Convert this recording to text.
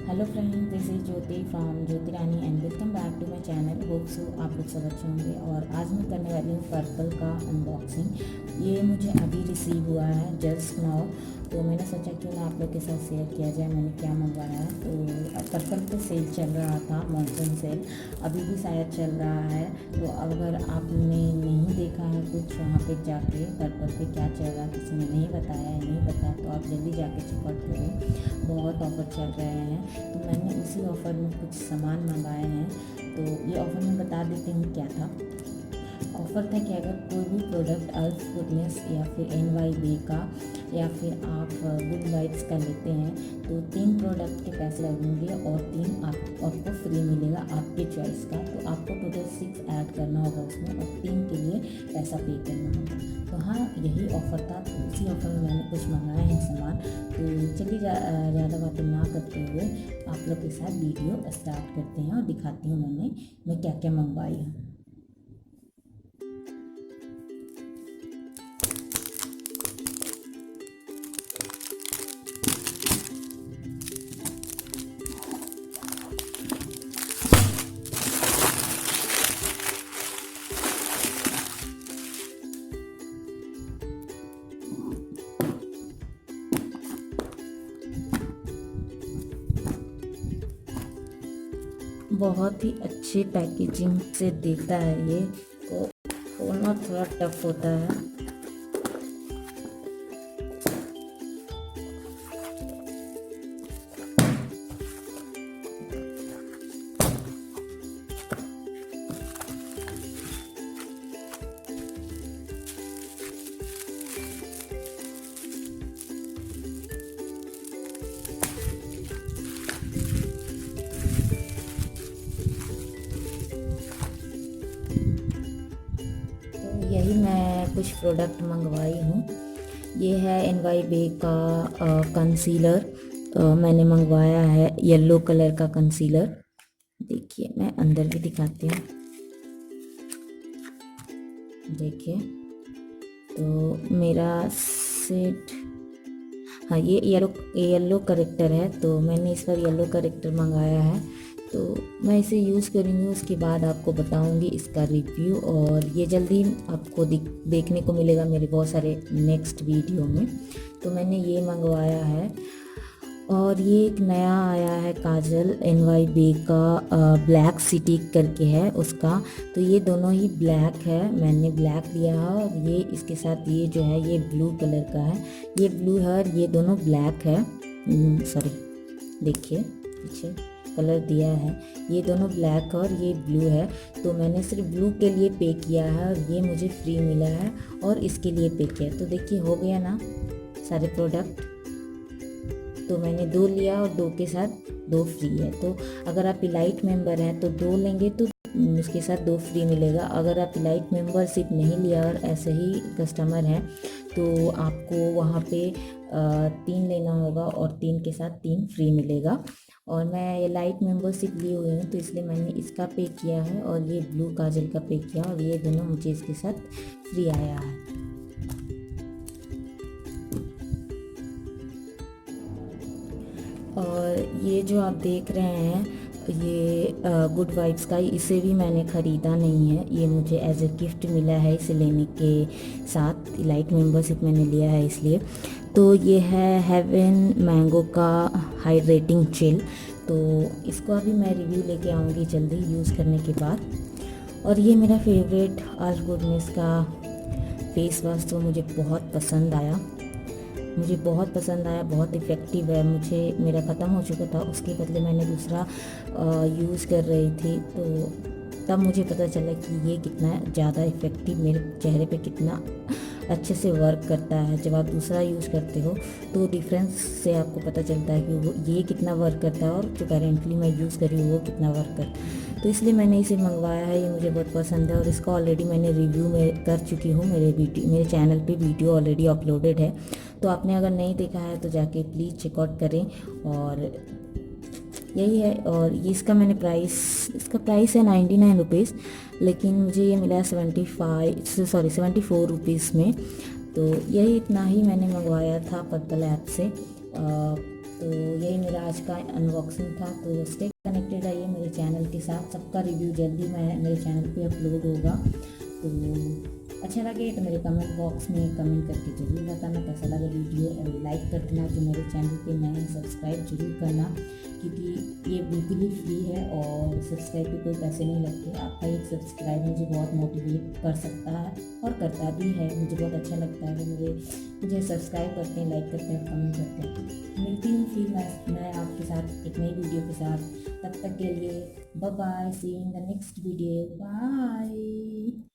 Hello friends, this is Jyoti from Jyoti Rani and welcome back to my channel. Hope so आप लोग सब अच्छे होंगे। और आज मैं करने वाली हूँ पर्पल का अनबॉक्सिंग। ये मुझे अभी रिसीव हुआ है जस्ट नाउ, तो मैंने सोचा क्यों ना आप लोग के साथ शेयर किया जाए मैंने क्या मंगवाया है। तो पर्पल पे सेल चल रहा था, मॉनसून सेल अभी भी शायद चल रहा है। तो अगर आपने नहीं देखा है कुछ वहाँ पे जाके पर्पल पे क्या चल रहा है, किसी ने नहीं बताया है, नहीं बताया तो आप जल्दी जाके चेकआउट करें। बहुत ऑफर चल रहे हैं, तो मैंने उसी ऑफ़र में कुछ सामान मंगाए हैं। तो ये ऑफ़र में बता देती हूँ क्या था। ऑफ़र था कि अगर कोई भी प्रोडक्ट अल्फ गुडनेस या फिर NYB का या फिर आप गुड वाइब्स का लेते हैं तो 3 प्रोडक्ट के पैसे लगेंगे और 3 आपको फ्री मिलेगा आपके चॉइस का। तो आपको टोटल 6 ऐड करना होगा उसमें और 3 के लिए पैसा पे करना होगा। तो हाँ, यही ऑफ़र था, तो उसी ऑफ़र में मैंने कुछ मंगाए हैं सामान। तो चलिए ज़्यादा बातें ना करते हुए आप लोग के साथ वीडियो स्टार्ट करते हैं और दिखाती हूँ मैं क्या क्या मंगवाई हूँ। बहुत ही अच्छे पैकेजिंग से दिखता है ये, को खोलना थोड़ा टफ होता है। यही मैं कुछ प्रोडक्ट मंगवाई हूँ। ये है NYB का कंसीलर, मैंने मंगवाया है येलो कलर का कंसीलर। देखिए मैं अंदर भी दिखाती हूँ, देखिए। तो मेरा सेट, हाँ ये येलो करेक्टर है, तो मैंने इस पर येलो करेक्टर मंगाया है। तो मैं इसे यूज़ करूँगी, उसके बाद आपको बताऊँगी इसका रिव्यू। और ये जल्दी आपको देखने को मिलेगा मेरे बहुत सारे नेक्स्ट वीडियो में। तो मैंने ये मंगवाया है। और ये एक नया आया है काजल, NYB का ब्लैक सिटी करके है उसका। तो ये दोनों ही ब्लैक है, मैंने ब्लैक लिया है। और ये इसके साथ ये जो है ये ब्लू कलर का है, ये ब्लू है और ये दोनों ब्लैक है। सॉरी, देखिए पीछे कलर दिया है, ये दोनों ब्लैक और ये ब्लू है। तो मैंने सिर्फ ब्लू के लिए पे किया है और ये मुझे फ्री मिला है और इसके लिए पे किया। तो देखिए हो गया ना सारे प्रोडक्ट। तो मैंने 2 लिया और 2 के साथ 2 फ्री है। तो अगर आप इलाइट मेंबर हैं तो 2 लेंगे तो उसके साथ 2 फ्री मिलेगा। अगर आप इलाइट मेंबरशिप नहीं लिया और ऐसे ही कस्टमर हैं तो आपको वहाँ पे 3 लेना होगा और 3 के साथ 3 फ्री मिलेगा। और मैं ये लाइट मेंबरशिप ली हुई हूँ तो इसलिए मैंने इसका पे किया है और ये ब्लू काजल का पे किया और ये दोनों मुझे इसके साथ फ्री आया है। और ये जो आप देख रहे हैं ये गुड वाइब्स का, इसे भी मैंने ख़रीदा नहीं है, ये मुझे एज ए गिफ्ट मिला है इसे लेने के साथ। लाइट मेंबरशिप मैंने लिया है इसलिए। तो ये है हेवन मैंगो का हाइड्रेटिंग जेल। तो इसको अभी मैं रिव्यू लेके आऊँगी जल्दी यूज़ करने के बाद। और ये मेरा फेवरेट अल्फ गुडनेस का फेस वॉश, तो मुझे बहुत पसंद आया, बहुत इफ़ेक्टिव है। मुझे मेरा ख़त्म हो चुका था, उसके बदले मैंने दूसरा यूज़ कर रही थी। तो तब मुझे पता चला कि ये कितना ज़्यादा इफ़ेक्टिव मेरे चेहरे पे कितना अच्छे से वर्क करता है। जब आप दूसरा यूज़ करते हो तो डिफरेंस से आपको पता चलता है कि वो ये कितना वर्क करता है और जो करेंटली मैं यूज़ कर रही हूँ वो कितना वर्क करता है। तो इसलिए मैंने इसे मंगवाया है, ये मुझे बहुत पसंद है। और इसका ऑलरेडी मैंने रिव्यू में कर चुकी हूँ, मेरे चैनल पे वीडियो ऑलरेडी अपलोडेड है। तो आपने अगर नहीं देखा है तो जाके प्लीज़ चेकआउट करें। और यही है। और ये इसका प्राइस है 99 रुपीज़, लेकिन मुझे ये मिला 74 रुपीज़ में। तो यही इतना ही मैंने मंगवाया था पर्पल ऐप से। तो यही मेरा आज का अनबॉक्सिंग था। तो स्टे कनेक्टेड रहिए मेरे चैनल के साथ, सबका रिव्यू जल्दी मैं मेरे चैनल पे अपलोड होगा। तो अच्छा लगे तो मेरे कमेंट बॉक्स में कमेंट करके ज़रूर बताना कैसा लगा वीडियो, और लाइक कर देना। जो मेरे चैनल पे नए हैं सब्सक्राइब जरूर करना, क्योंकि ये बिल्कुल ही फ्री है और सब्सक्राइब के कोई पैसे नहीं लगते। आपका एक सब्सक्राइब मुझे बहुत मोटिवेट कर सकता है और करता भी है। मुझे बहुत अच्छा लगता है कि मुझे सब्सक्राइब करते हैं, लाइक करते हैं, कमेंट करते हैं। मिलती हूँ फिर मैं आपके साथ एक नई वीडियो के साथ। तब तक के लिए bye bye, see in the next video, bye.